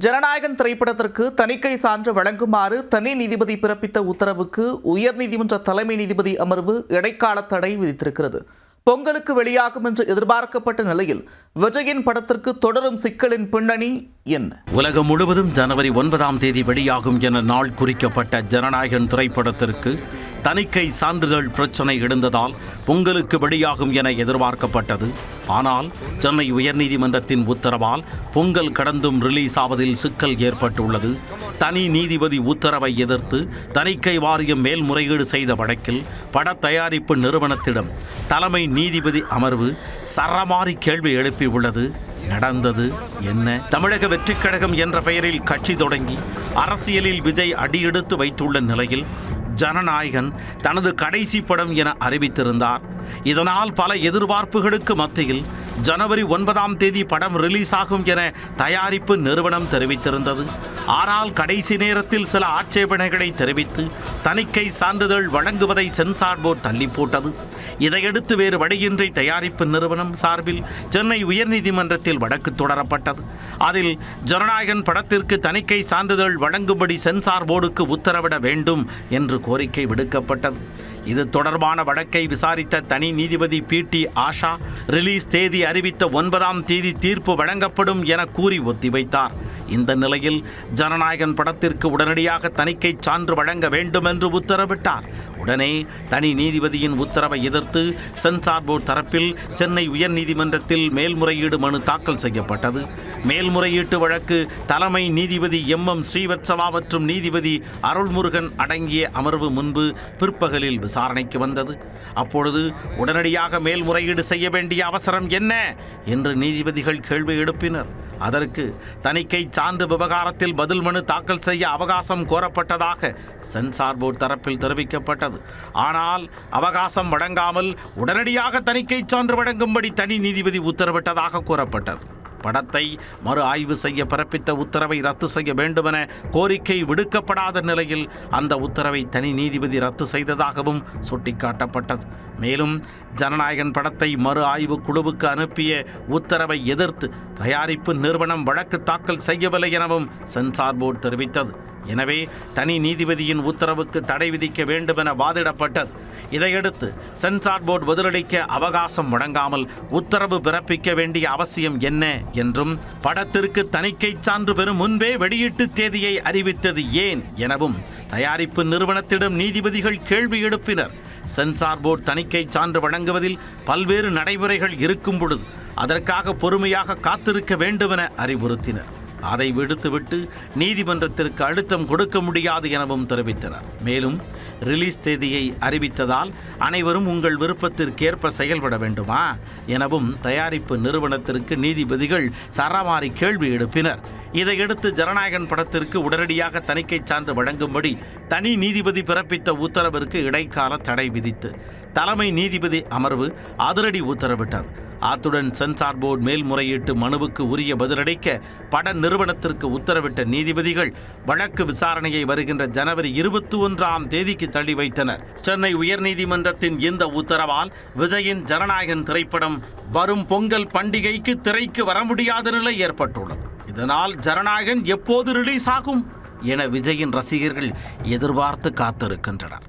ஜனநாயகன் திரைப்படத்திற்கு தணிக்கை சான்று வழங்குமாறு தனி நீதிபதி பிறப்பித்த உத்தரவுக்கு உயர்நீதிமன்ற தலைமை நீதிபதி அமர்வு இடைக்கால தடை விதித்திருக்கிறது. பொங்கலுக்கு வெளியாகும் என்று எதிர்பார்க்கப்பட்ட நிலையில் விஜயின் படத்திற்கு தொடரும் சிக்கலின் பின்னணி என்ன? உலகம் முழுவதும் ஜனவரி 9 வெளியாகும் என நாள் குறிக்கப்பட்ட ஜனநாயகன் திரைப்படத்திற்கு தணிக்கை சான்றிதழ் பிரச்சினை எழுந்ததால் பொங்கலுக்கு வெளியாகும் என எதிர்பார்க்கப்பட்டது. ஆனால் சென்னை உயர்நீதிமன்றத்தின் உத்தரவால் பொங்கல் கடந்தும் ரிலீஸ் ஆவதில் சிக்கல் ஏற்பட்டுள்ளது. தனி நீதிபதி உத்தரவை எதிர்த்து தணிக்கை வாரியம் மேல்முறையீடு செய்த வழக்கில் பட தயாரிப்பு நிறுவனத்திடம் தலைமை நீதிபதி அமர்வு சரமாரி கேள்வி எழுப்பியுள்ளது. நடந்தது என்ன? தமிழக வெற்றிக் கழகம் என்ற பெயரில் கட்சி தொடங்கி அரசியலில் விஜய் அடியெடுத்து வைத்துள்ள நிலையில் ஜனநாயகன் தனது கடைசி படம் என அறிவித்திருந்தார். இதனால் பல எதிர்பார்ப்புகளுக்கு மத்தியில் ஜனவரி 9 படம் ரிலீஸ் ஆகும் என தயாரிப்பு நிறுவனம் தெரிவித்திருந்தது. ஆனால் கடைசி நேரத்தில் சில ஆட்சேபனைகளை தெரிவித்து தணிக்கை சான்றிதழ் வழங்குவதை சென்சார் போர்டு தள்ளி போட்டது. இதையடுத்து வேறு வழியின்றி தயாரிப்பு நிறுவனம் சார்பில் சென்னை உயர்நீதிமன்றத்தில் வழக்கு தொடரப்பட்டது. அதில் ஜனநாயகன் படத்திற்கு தணிக்கை சான்றிதழ் வழங்கும்படி சென்சார் போர்டுக்கு உத்தரவிட வேண்டும் என்று கோரிக்கை விடுக்கப்பட்டது. இது தொடர்பான வழக்கை விசாரித்த தனி நீதிபதி PT ஆஷா ரிலீஸ் தேதி அறிவித்த 9 தீர்ப்பு வழங்கப்படும் என கூறி ஒத்திவைத்தார். இந்த நிலையில் ஜனநாயகன் படத்திற்கு உடனடியாக தணிக்கை சான்று வழங்க வேண்டும் என்று உத்தரவிட்டார். உடனே தனி நீதிபதியின் உத்தரவை எதிர்த்து சென்சார் போர்டு தரப்பில் சென்னை உயர்நீதிமன்றத்தில் மேல்முறையீடு மனு தாக்கல் செய்யப்பட்டது. மேல்முறையீட்டு வழக்கு தலைமை நீதிபதி MM ஸ்ரீவத்சவா மற்றும் நீதிபதி அருள்முருகன் அடங்கிய அமர்வு முன்பு பிற்பகலில் விசாரணைக்கு வந்தது. அப்பொழுது உடனடியாக மேல்முறையீடு செய்ய வேண்டிய அவசரம் என்ன என்று நீதிபதிகள் கேள்வி எழுப்பினர். அதற்கு தணிக்கை சான்று விவகாரத்தில் பதில் மனு தாக்கல் செய்ய அவகாசம் கோரப்பட்டதாக சென்சார் போர்டு தரப்பில் தெரிவிக்கப்பட்டது. ஆனால் அவகாசம் வழங்காமல் உடனடியாக தணிக்கை சான்று வழங்கும்படி தனி நீதிபதி உத்தரவிட்டதாக கூறப்பட்டது. படத்தை மறு ஆய்வு செய்ய பிறப்பித்த உத்தரவை ரத்து செய்ய வேண்டுமென கோரிக்கை விடுக்கப்படாத நிலையில் அந்த உத்தரவை தனி நீதிபதி ரத்து செய்ததாகவும் சுட்டிக்காட்டப்பட்டது. மேலும் ஜனநாயகன் படத்தை மறு ஆய்வு குழுவுக்கு அனுப்பிய உத்தரவை எதிர்த்து தயாரிப்பு நிறுவனம் வழக்கு தாக்கல் செய்யவில்லை எனவும் சென்சார் போர்டு தெரிவித்தது. எனவே தனி நீதிபதியின் உத்தரவுக்கு தடை விதிக்க வேண்டும் என வாதிடப்பட்டது. இதையடுத்து சென்சார் போர்டு பதிலளிக்க அவகாசம் வழங்காமல் உத்தரவு பிறப்பிக்க வேண்டிய அவசியம் என்ன என்றும் படத்திற்கு தணிக்கை சான்று பெறும் முன்பே வெளியீட்டு தேதியை அறிவித்தது ஏன் எனவும் தயாரிப்பு நிறுவனத்திடம் நீதிபதிகள் கேள்வி எழுப்பினர். சென்சார் போர்டு தணிக்கை சான்று வழங்குவதில் பல்வேறு நடைமுறைகள் இருக்கும் பொழுது அதற்காக பொறுமையாக காத்திருக்க வேண்டுமென அறிவுறுத்தினர். அதை விடுத்துவிட்டு நீதிமன்றத்திற்கு அழுத்தம் கொடுக்க முடியாது எனவும் தெரிவித்தனர். மேலும் ரிலீஸ் தேதியை அறிவித்ததால் அனைவரும் உங்கள் விருப்பத்திற்கேற்ப செயல்பட வேண்டுமா எனவும் தயாரிப்பு நிறுவனத்திற்கு நீதிபதிகள் சரமாரி கேள்வி எழுப்பினர். இதையடுத்து ஜனநாயகன் படத்திற்கு உடனடியாக தணிக்கை சான்று வழங்கும்படி தனி நீதிபதி பிறப்பித்த உத்தரவிற்கு இடைக்கால தடை விதித்து தலைமை நீதிபதி அமர்வு அதிரடி உத்தரவிட்டது. அத்துடன் சென்சார் போர்டு மேல்முறையீட்டு மனுவுக்கு உரிய பதிலளிக்க பட நிறுவனத்திற்கு உத்தரவிட்ட நீதிபதிகள் வழக்கு விசாரணையை வருகின்ற ஜனவரி 21 தள்ளி வைத்தனர். சென்னை உயர்நீதிமன்றத்தின் இந்த உத்தரவால் விஜயின் ஜனநாயகன் திரைப்படம் வரும் பொங்கல் பண்டிகைக்கு திரைக்கு வர முடியாத நிலை ஏற்பட்டுள்ளது. இதனால் ஜனநாயகன் எப்போது ரிலீஸ் ஆகும் என விஜயின் ரசிகர்கள் எதிர்பார்த்து காத்திருக்கின்றனர்.